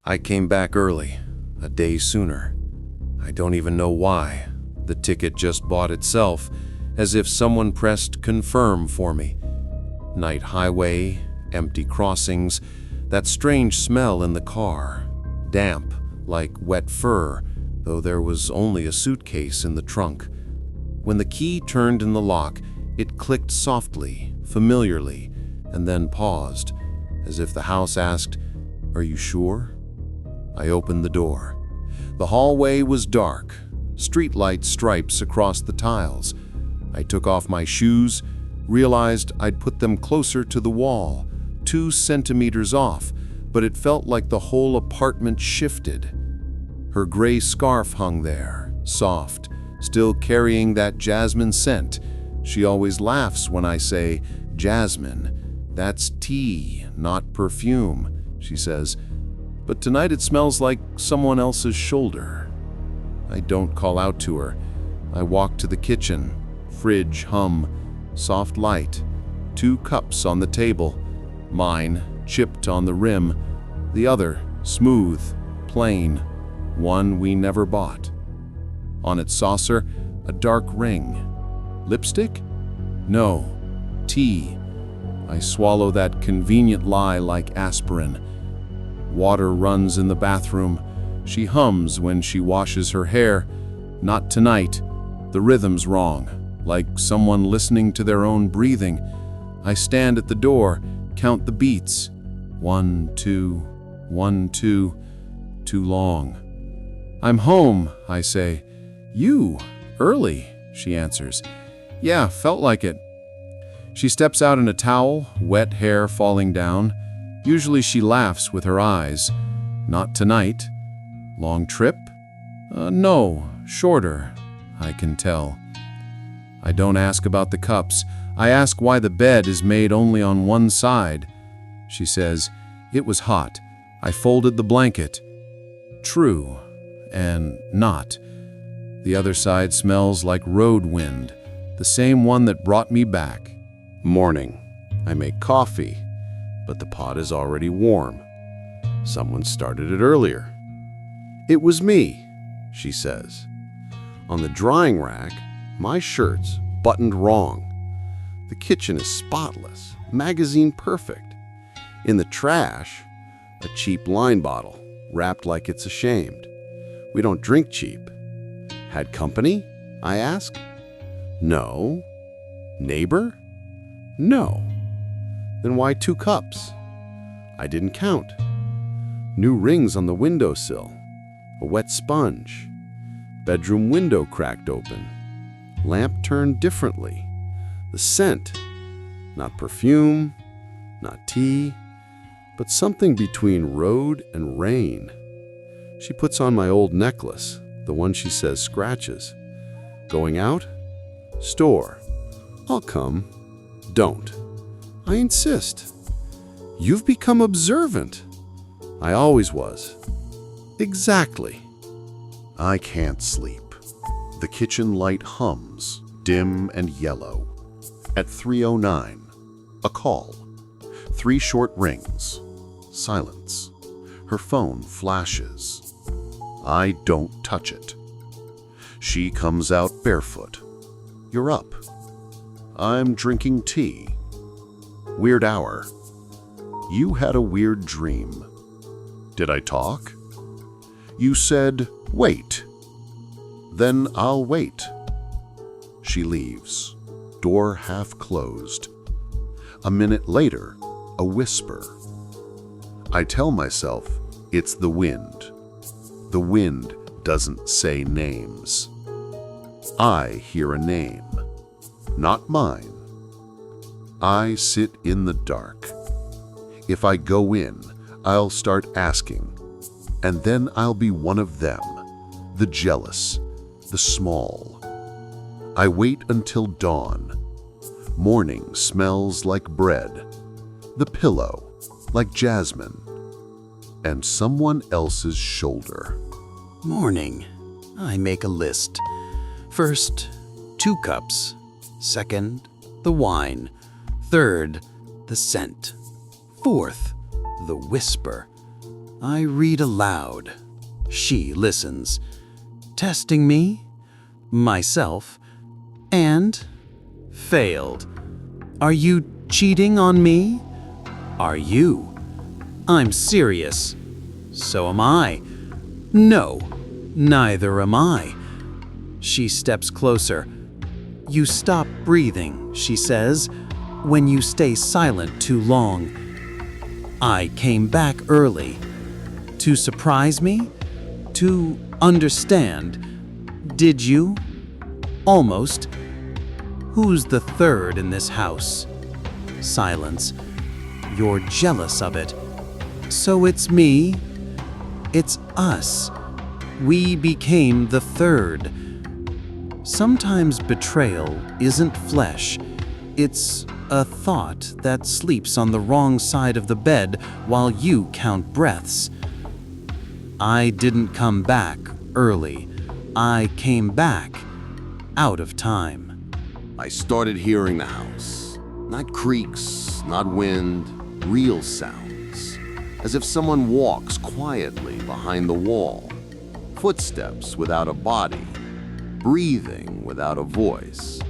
I came back early, a day sooner. I don't even know why. The ticket just bought itself, as if someone pressed confirm for me. Night highway, empty crossings, that strange smell in the car. Damp, like wet fur, though there was only a suitcase in the trunk. When the key turned in the lock, it clicked softly, familiarly, and then paused, as if the house asked, "Are you sure?" I opened the door. The hallway was dark, streetlight stripes across the tiles. I took off my shoes, realized I'd put them closer to the wall, 2 centimeters off, but it felt like the whole apartment shifted. Her gray scarf hung there, soft, still carrying that jasmine scent. She always laughs when I say, "Jasmine, that's tea, not perfume," she says. But tonight it smells like someone else's shoulder. I don't call out to her. I walk to the kitchen. Fridge hum, soft light. 2 cups on the table. Mine, chipped on the rim. The other, smooth, plain. One we never bought. On its saucer, a dark ring. Lipstick? No. Tea. I swallow that convenient lie like aspirin. Water runs in the bathroom. She hums when she washes her hair. Not tonight. The rhythm's wrong, like someone listening to their own breathing. I stand at the door, count the beats. 1, 2, 1, 2. Too long. "I'm home," I say. "You? Early," she answers. "Yeah, felt like it." She steps out in a towel, wet hair falling down. Usually she laughs with her eyes. Not tonight. Long trip? No, shorter, I can tell. I don't ask about the cups. I ask why the bed is made only on one side. She says, "It was hot. I folded the blanket." True, and not. The other side smells like road wind, the same one that brought me back. Morning. I make coffee, but the pot is already warm. Someone started it earlier. "It was me," she says. On the drying rack, my shirt's buttoned wrong. The kitchen is spotless, magazine perfect. In the trash, a cheap line bottle, wrapped like it's ashamed. We don't drink cheap. "Had company?" I ask. "No." "Neighbor?" "No." "Then why 2 cups?" I didn't count. New rings on the windowsill. A wet sponge. Bedroom window cracked open. Lamp turned differently. The scent. Not perfume, not tea, but something between road and rain. She puts on my old necklace, the one she says scratches. "Going out?" "Store." "I'll come." "Don't." I insist. "You've become observant." "I always was." "Exactly." I can't sleep. The kitchen light hums, dim and yellow. At 3:09, a call. 3 short rings. Silence. Her phone flashes. I don't touch it. She comes out barefoot. "You're up." "I'm drinking tea." "Weird hour." "You had a weird dream." "Did I talk?" "You said, 'Wait.'" "Then I'll wait." She leaves, door half closed. A minute later, a whisper. I tell myself it's the wind. The wind doesn't say names. I hear a name, not mine. I sit in the dark. If I go in, I'll start asking, and then I'll be one of them, the jealous, the small. I wait until dawn. Morning smells like bread, the pillow like jasmine, and someone else's shoulder. Morning. I make a list. First, 2 cups. Second, the wine. Third, the scent. Fourth, the whisper. I read aloud. She listens, testing me, myself, and failed. Are you cheating on me? Are you? I'm serious. So am I. No, neither am I. She steps closer. You stop breathing, she says, when you stay silent too long. I came back early. To surprise me? To understand? Did you? Almost. Who's the third in this house? Silence. You're jealous of it. So it's me. It's us. We became the third. Sometimes betrayal isn't flesh. It's a thought that sleeps on the wrong side of the bed while you count breaths. I didn't come back early. I came back out of time. I started hearing the house. Not creaks, not wind, real sounds. As if someone walks quietly behind the wall. Footsteps without a body. Breathing without a voice.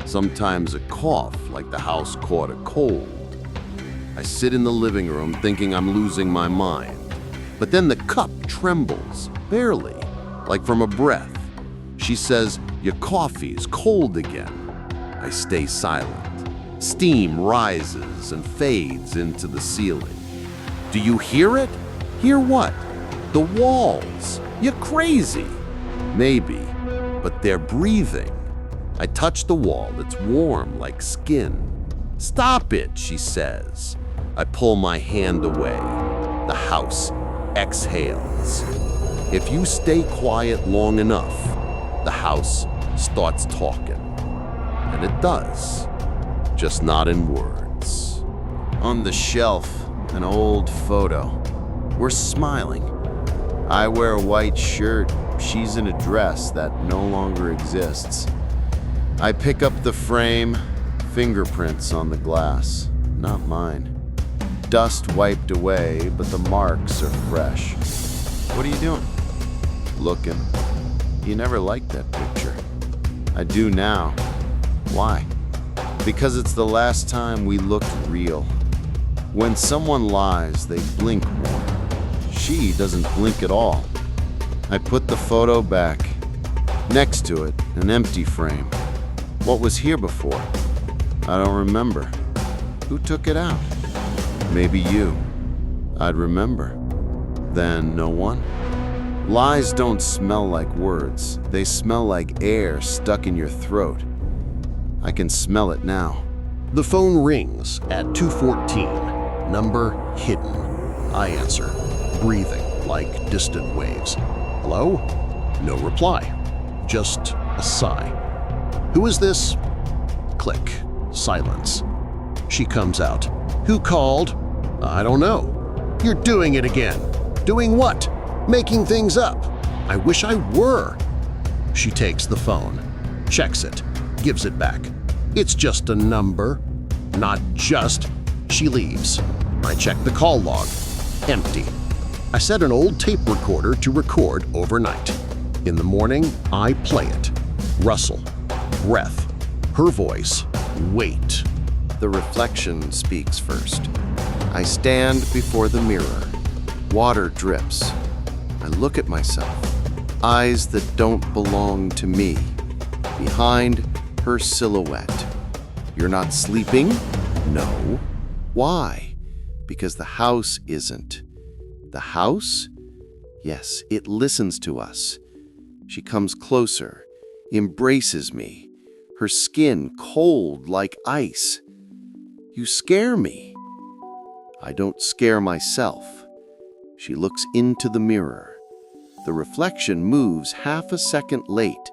Sometimes a cough like the house caught a cold. I sit in the living room thinking I'm losing my mind. But then the cup trembles, barely, like from a breath. She says, "Your coffee's cold again." I stay silent. Steam rises and fades into the ceiling. Do you hear it? Hear what? The walls. You're crazy. Maybe, but they're breathing. I touch the wall. It's warm like skin. Stop it, she says. I pull my hand away. The house exhales. If you stay quiet long enough, the house starts talking. And it does, just not in words. On the shelf, an old photo. We're smiling. I wear a white shirt. She's in a dress that no longer exists. I pick up the frame, fingerprints on the glass, not mine. Dust wiped away, but the marks are fresh. What are you doing? Looking. You never liked that picture. I do now. Why? Because it's the last time we looked real. When someone lies, they blink more. She doesn't blink at all. I put the photo back. Next to it, an empty frame. What was here before? I don't remember. Who took it out? Maybe you. I'd remember. Then no one? Lies don't smell like words. They smell like air stuck in your throat. I can smell it now. The phone rings at 2:14. Number hidden. I answer, breathing like distant waves. Hello? No reply. Just a sigh. Who is this? Click. Silence. She comes out. Who called? I don't know. You're doing it again. Doing what? Making things up. I wish I were. She takes the phone, checks it, gives it back. It's just a number. Not just. She leaves. I check the call log. Empty. I set an old tape recorder to record overnight. In the morning, I play it. Rustle. Breath. Her voice. Wait. The reflection speaks first. I stand before the mirror. Water drips. I look at myself. Eyes that don't belong to me. Behind her silhouette. You're not sleeping? No. Why? Because the house isn't. The house? Yes, it listens to us. She comes closer, embraces me, her skin cold like ice. You scare me. I don't scare myself. She looks into the mirror. The reflection moves half a second late,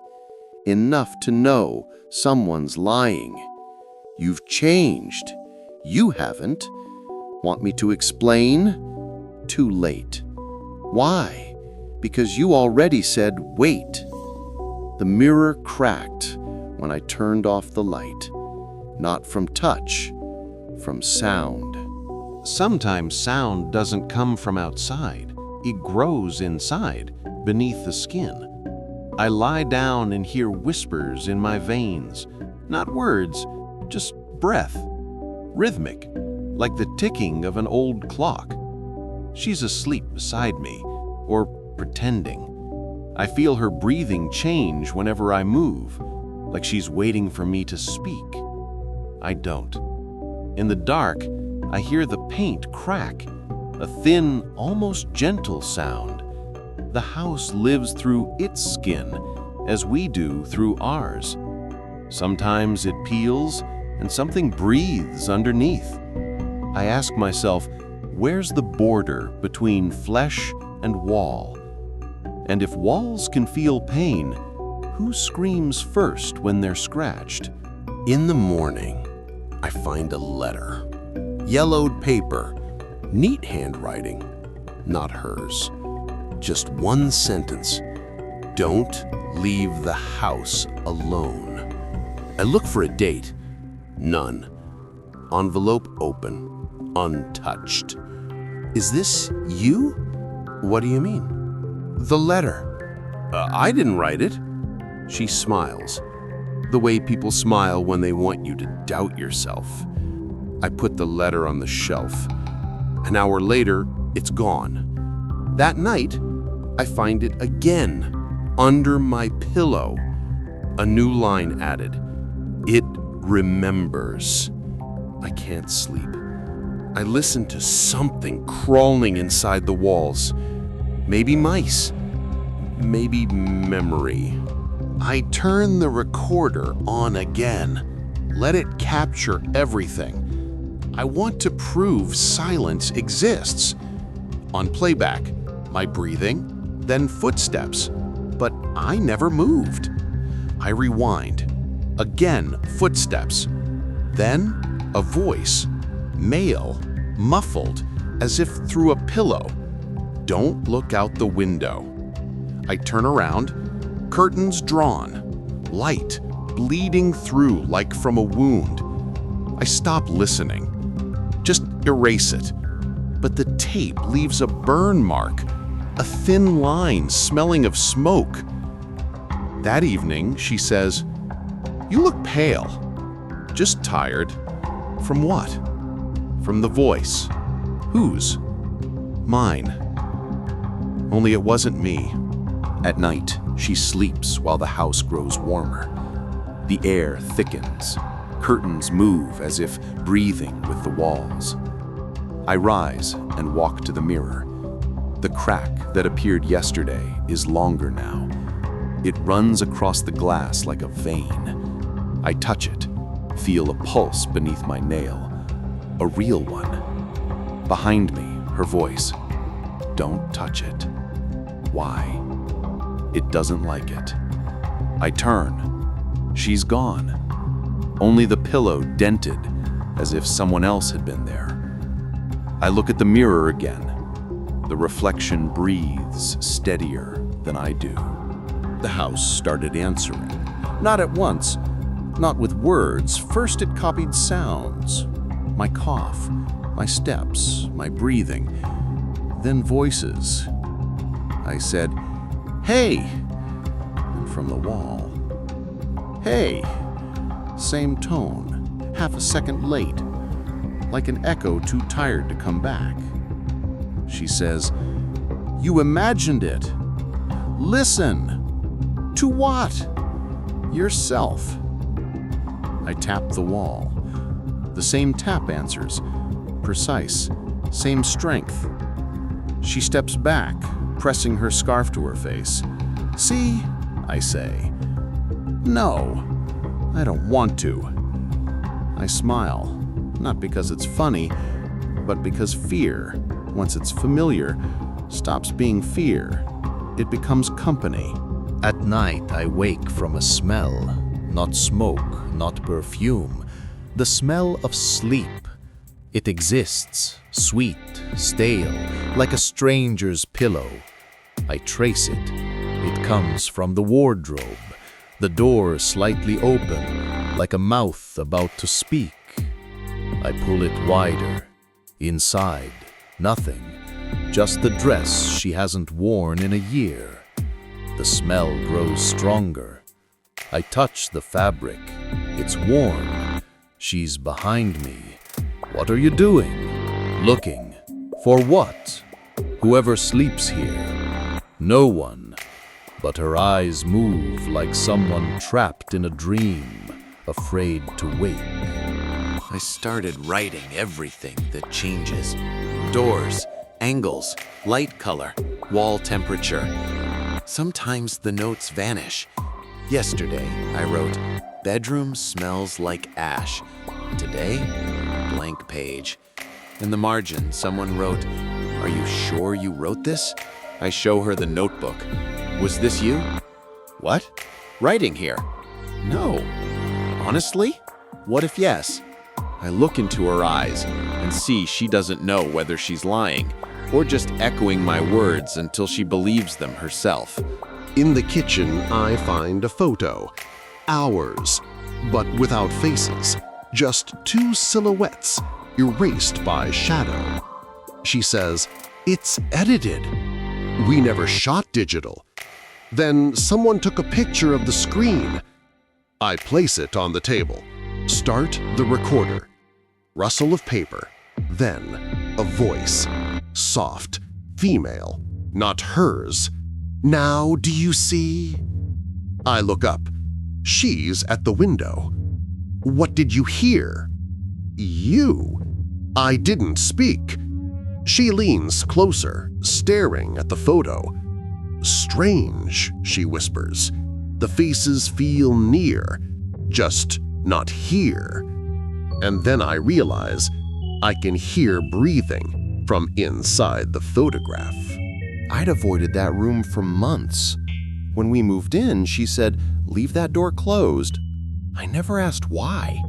enough to know someone's lying. You've changed. You haven't. Want me to explain? Too late. Why? Because you already said wait. The mirror cracked when I turned off the light. Not from touch, from sound. Sometimes sound doesn't come from outside. it grows inside, beneath the skin. I lie down and hear whispers in my veins. Not words, just breath. Rhythmic, like the ticking of an old clock. She's asleep beside me, or pretending. I feel her breathing change whenever I move, like she's waiting for me to speak. I don't. In the dark, I hear the paint crack, a thin, almost gentle sound. The house lives through its skin, as we do through ours. Sometimes it peels, and something breathes underneath. I ask myself, where's the border between flesh and wall? And if walls can feel pain, who screams first when they're scratched? In the morning, I find a letter. Yellowed paper, neat handwriting, not hers. Just one sentence. Don't leave the house alone. I look for a date. None. Envelope open, untouched. Is this you? What do you mean? The letter. I didn't write it. She smiles. The way people smile when they want you to doubt yourself. I put the letter on the shelf. An hour later, it's gone. That night, I find it again, under my pillow. A new line added. It remembers. I can't sleep. I listen to something crawling inside the walls. Maybe mice. Maybe memory. I turn the recorder on again. Let it capture everything. I want to prove silence exists. On playback, my breathing, then footsteps. But I never moved. I rewind. Again, footsteps. Then, a voice. Male, muffled, as if through a pillow. Don't look out the window. I turn around, curtains drawn, light bleeding through like from a wound. I stop listening. Just erase it. But the tape leaves a burn mark, a thin line smelling of smoke. That evening, she says, "You look pale." Just tired. From what? From the voice. Whose? Mine. Only it wasn't me. At night, she sleeps while the house grows warmer. The air thickens. Curtains move as if breathing with the walls. I rise and walk to the mirror. The crack that appeared yesterday is longer now. It runs across the glass like a vein. I touch it, feel a pulse beneath my nail. A real one. Behind me, her voice. Don't touch it. Why? It doesn't like it. I turn. She's gone. Only the pillow dented, as if someone else had been there. I look at the mirror again. The reflection breathes steadier than I do. The house started answering. Not at once, not with words. First it copied sounds. My cough, my steps, my breathing. Then voices. I said, "Hey!" And from the wall, "Hey!" Same tone, half a second late, like an echo too tired to come back. She says, "You imagined it. Listen." "To what?" "Yourself." I tap the wall. The same tap answers, precise, same strength. She steps back, pressing her scarf to her face. "See?" I say. "No, I don't want to." I smile, not because it's funny, but because fear, once it's familiar, stops being fear. It becomes company. At night, I wake from a smell, not smoke, not perfume, the smell of sleep. It exists, sweet, stale, like a stranger's pillow. I trace it. It comes from the wardrobe, the door slightly open, like a mouth about to speak. I pull it wider. Inside, nothing. just the dress she hasn't worn in a year. The smell grows stronger. I touch the fabric. It's warm. She's behind me. What are you doing? Looking. For what? Whoever sleeps here. No one. But her eyes move like someone trapped in a dream, afraid to wake. I started writing everything that changes. Doors, angles, light color, wall temperature. Sometimes the notes vanish. Yesterday, I wrote, "Bedroom smells like ash." Today, blank page. In the margin, someone wrote, "Are you sure you wrote this?" I show her the notebook. "Was this you?" "What? Writing here?" "No." "Honestly? What if yes?" I look into her eyes and see she doesn't know whether she's lying or just echoing my words until she believes them herself. In the kitchen, I find a photo. Ours, but without faces. Just two silhouettes, erased by shadow. She says, "It's edited. We never shot digital." Then someone took a picture of the screen. I place it on the table. Start the recorder. Rustle of paper. Then a voice. Soft, female, not hers. "Now do you see?" I look up. She's at the window. "What did you hear?" "You." I didn't speak. She leans closer, staring at the photo. "Strange," she whispers. "The faces feel near, just not here." And then I realize I can hear breathing from inside the photograph. I'd avoided that room for months. When we moved in, she said, "Leave that door closed." I never asked why.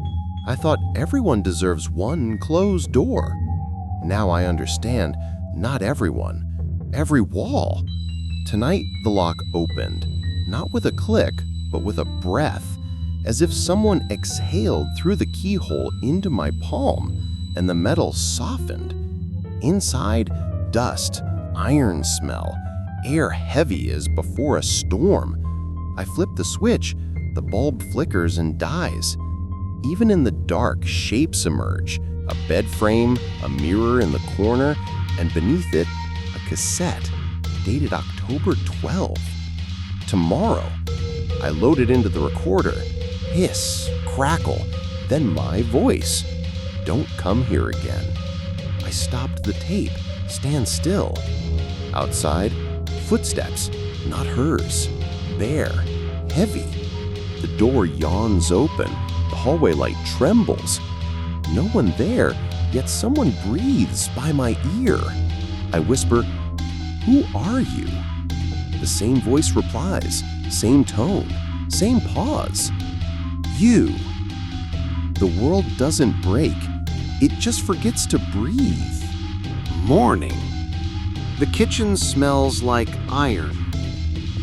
I thought everyone deserves one closed door. Now I understand, not everyone, every wall. Tonight, the lock opened, not with a click, but with a breath, as if someone exhaled through the keyhole into my palm, and the metal softened. Inside, dust, iron smell, air heavy as before a storm. I flip the switch, the bulb flickers and dies. Even in the dark, shapes emerge, a bed frame, a mirror in the corner, and beneath it, a cassette, dated October 12th. Tomorrow. I load it into the recorder. Hiss, crackle, then my voice. "Don't come here again." I stopped the tape. Stand still. Outside, footsteps, not hers. Bare, heavy. The door yawns open. The hallway light trembles. No one there, yet someone breathes by my ear. I whisper, "Who are you?" The same voice replies, same tone, same pause. "You." The world doesn't break. It just forgets to breathe. Morning. The kitchen smells like iron.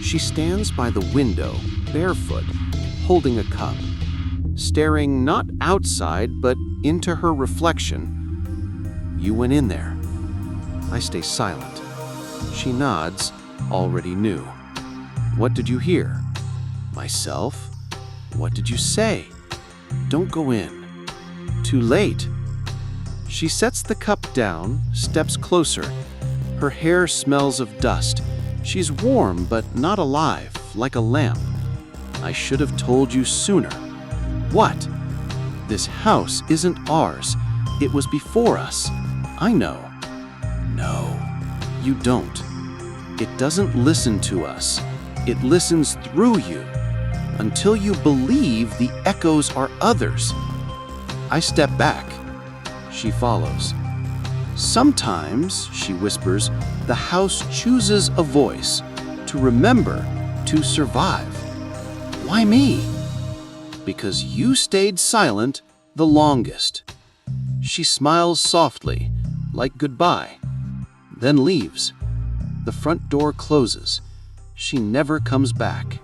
She stands by the window, barefoot, holding a cup, staring not outside but into her reflection. "You went in there." I stay silent. She nods, already knew. "What did you hear?" "Myself." "What did you say?" "Don't go in." "Too late." She sets the cup down, steps closer. Her hair smells of dust. She's warm but not alive, like a lamp. "I should have told you sooner." "What?" "This house isn't ours. It was before us. I know." "No, you don't. It doesn't listen to us. It listens through you, until you believe the echoes are others." I step back. She follows. "Sometimes," she whispers, "the house chooses a voice to remember, to survive." "Why me?" "Because you stayed silent the longest." She smiles softly, like goodbye, then leaves. The front door closes. She never comes back.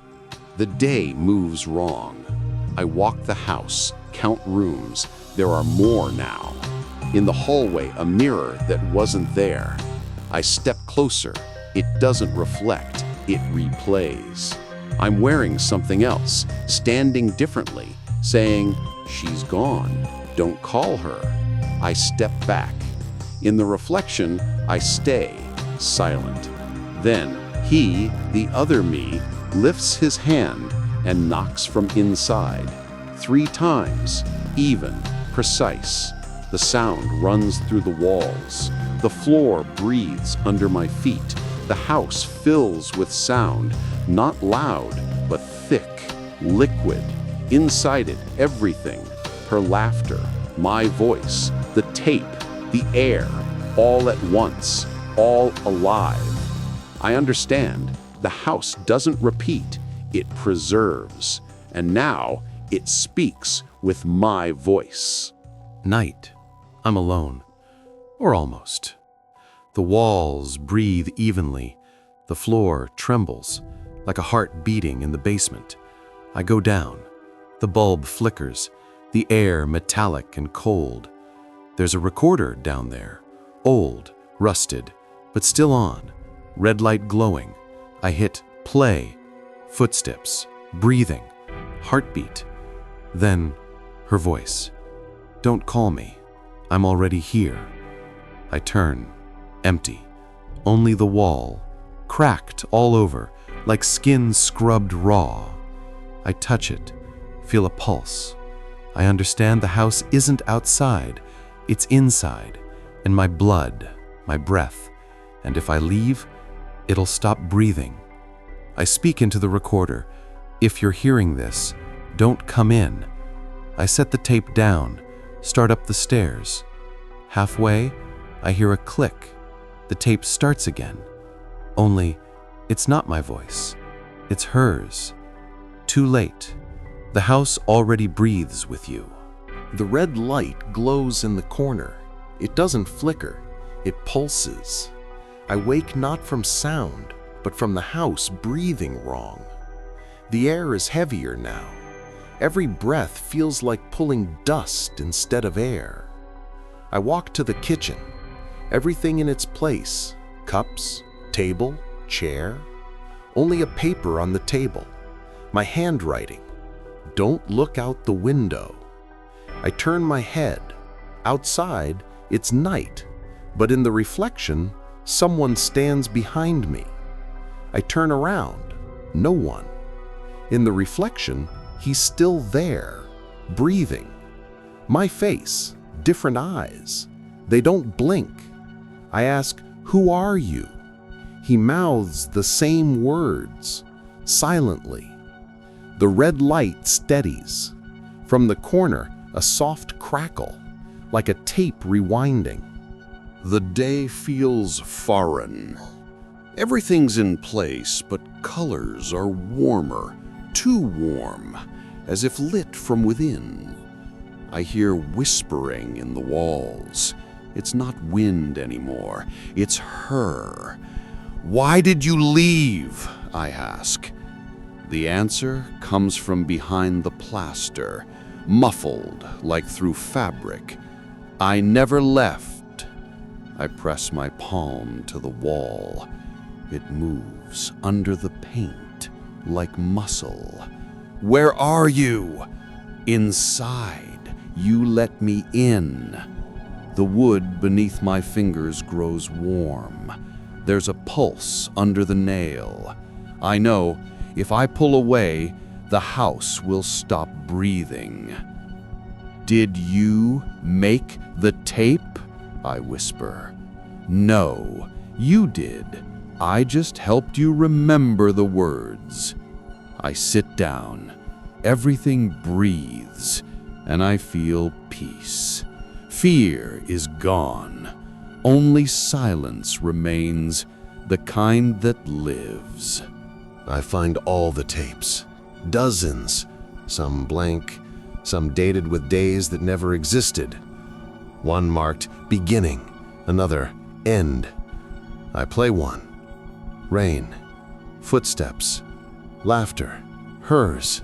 The day moves wrong. I walk the house, count rooms. There are more now. In the hallway, a mirror that wasn't there. I step closer. It doesn't reflect, it replays. I'm wearing something else, standing differently, saying, "She's gone. Don't call her." I step back. In the reflection, I stay silent. Then he, the other me, lifts his hand and knocks from inside. 3 times, even, precise. The sound runs through the walls. The floor breathes under my feet. The house fills with sound, not loud, but thick, liquid. Inside it, everything. Her laughter, my voice, the tape, the air, all at once, all alive. I understand. The house doesn't repeat, it preserves. And now it speaks with my voice. Night. I'm alone. Or almost. The walls breathe evenly. The floor trembles, like a heart beating in the basement. I go down. The bulb flickers, the air metallic and cold. There's a recorder down there, old, rusted, but still on, red light glowing. I hit play, footsteps, breathing, heartbeat. Then her voice. "Don't call me. I'm already here." I turn, empty. Only the wall, cracked all over, like skin scrubbed raw. I touch it, feel a pulse. I understand the house isn't outside, it's inside, in my blood, my breath. And if I leave, it'll stop breathing. I speak into the recorder. "If you're hearing this, don't come in." I set the tape down, start up the stairs. Halfway, I hear a click. The tape starts again. Only, it's not my voice. It's hers. Too late. The house already breathes with you. The red light glows in the corner. It doesn't flicker, it pulses. I wake not from sound, but from the house breathing wrong. The air is heavier now. Every breath feels like pulling dust instead of air. I walk to the kitchen. Everything in its place. Cups, table, chair. Only a paper on the table. My handwriting. "Don't look out the window." I turn my head. Outside, it's night, but in the reflection, someone stands behind me. I turn around. No one. In the reflection, he's still there, breathing. My face, different eyes. They don't blink. I ask, "Who are you?" He mouths the same words, silently. The red light steadies. From the corner, a soft crackle, like a tape rewinding. The day feels foreign. Everything's in place, but colors are warmer, too warm, as if lit from within. I hear whispering in the walls. It's not wind anymore, it's her. "Why did you leave?" I ask. The answer comes from behind the plaster, muffled like through fabric. "I never left." I press my palm to the wall. It moves under the paint like muscle. "Where are you?" "Inside. You let me in." The wood beneath my fingers grows warm. There's a pulse under the nail. I know if I pull away, the house will stop breathing. "Did you make the tape?" I whisper. "No, you did. I just helped you remember the words." I sit down. Everything breathes, and I feel peace. Fear is gone. Only silence remains, the kind that lives. I find all the tapes. Dozens. Some blank, some dated with days that never existed. One marked beginning, another end. I play one. Rain, footsteps, laughter, hers.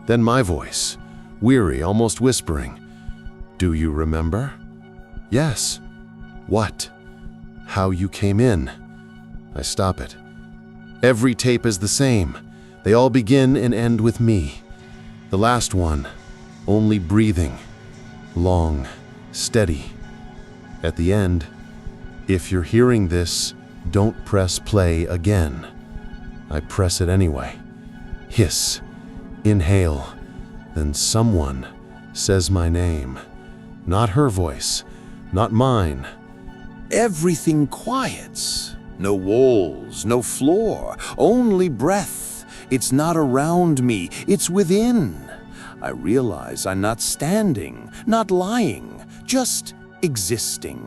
Then my voice, weary, almost whispering. "Do you remember?" "Yes." "What?" how you came in. I stop it. Every tape is the same. They all begin and end with me. The last one, only breathing. Long, steady. At the end, if you're hearing this, don't press play again. I press it anyway. Hiss. Inhale. Then someone says my name. Not her voice. Not mine. Everything quiets. No walls, no floor, only breath. It's not around me, it's within. I realize I'm not standing, not lying, just existing.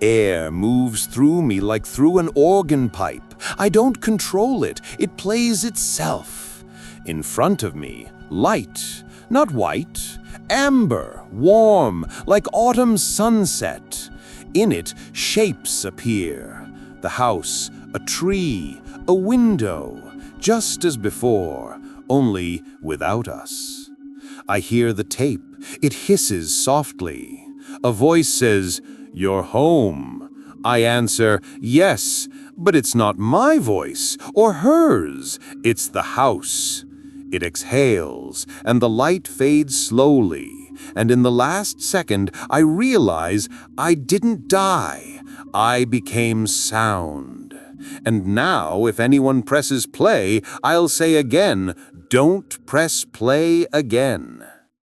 Air moves through me like through an organ pipe. I don't control it, it plays itself. In front of me, light, not white, amber, warm, like autumn sunset. In it, shapes appear. The house, a tree, a window, just as before, only without us. I hear the tape. It hisses softly. A voice says, "You're home." I answer, "Yes, but it's not my voice or hers. It's the house." It exhales, and the light fades slowly. And in the last second, I realize I didn't die. I became sound. And now, if anyone presses play, I'll say again, don't press play again.